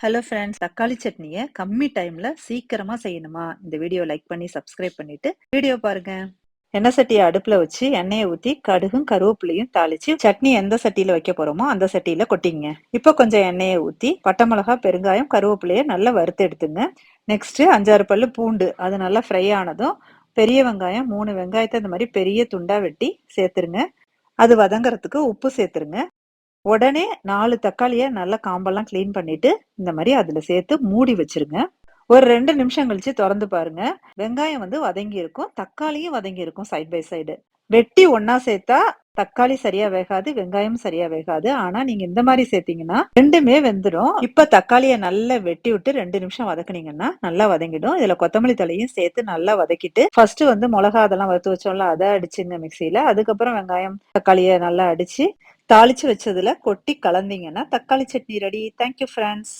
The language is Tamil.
ஹலோ ஃப்ரெண்ட்ஸ், தக்காளி சட்னியை கம்மி டைம்ல சீக்கிரமா செய்யணுமா? இந்த வீடியோ லைக் பண்ணி சப்ஸ்கிரைப் பண்ணிட்டு வீடியோ பாருங்க. எண்ணெய் சட்டியை அடுப்புல வச்சு எண்ணெயை ஊத்தி கடுகும் கருவேப்பிலையும் தாளிச்சு சட்னி எந்த சட்டியில வைக்க போறோமோ அந்த சட்டியில கொட்டிங்க. இப்போ கொஞ்சம் எண்ணெயை ஊத்தி பட்டை மிளகாய், பெருங்காயம், கருவேப்பிலையை நல்லா வறுத்து எடுத்துங்க. நெக்ஸ்ட் 5-6 பல்லு பூண்டு, அது நல்லா ஃப்ரை ஆனதும் பெரிய வெங்காயம் 3 வெங்காயத்தை இந்த மாதிரி பெரிய துண்டா வெட்டி சேர்த்துருங்க. அது வதங்கறதுக்கு உப்பு சேர்த்துருங்க. உடனே 4 தக்காளியை நல்லா காம்பெல்லாம் கிளீன் பண்ணிட்டு இந்த மாதிரி அதுல சேர்த்து மூடி வச்சிருங்க. ஒரு 2 நிமிஷம் கழிச்சு திறந்து பாருங்க. வெங்காயம் வதங்கி இருக்கும், தக்காளியும் வதங்கி இருக்கும் சைட் பை சைடு. வெட்டி ஒன்னா சேர்த்தா தக்காளி சரியா வேகாது, வெங்காயம் சரியா வேகாது. ஆனா நீங்க இந்த மாதிரி சேர்த்தீங்கன்னா ரெண்டுமே வெந்துடும். இப்ப தக்காளியை நல்லா வெட்டி விட்டு 2 நிமிஷம் வதக்குனீங்கன்னா நல்லா வதங்கிடும். இதுல கொத்தமல்லி தலையும் சேர்த்து நல்லா வதக்கிட்டு ஃபர்ஸ்ட் மிளகா அதெல்லாம் வறுத்து வச்சோம்ல, அதை அடிச்சுங்க மிக்சியில. அதுக்கப்புறம் வெங்காயம் தக்காளியை நல்லா அடிச்சு தாளிச்சு வச்சதுல கொட்டி கலந்தீங்கன்னா தக்காளி சட்னி ரெடி. Thank you friends.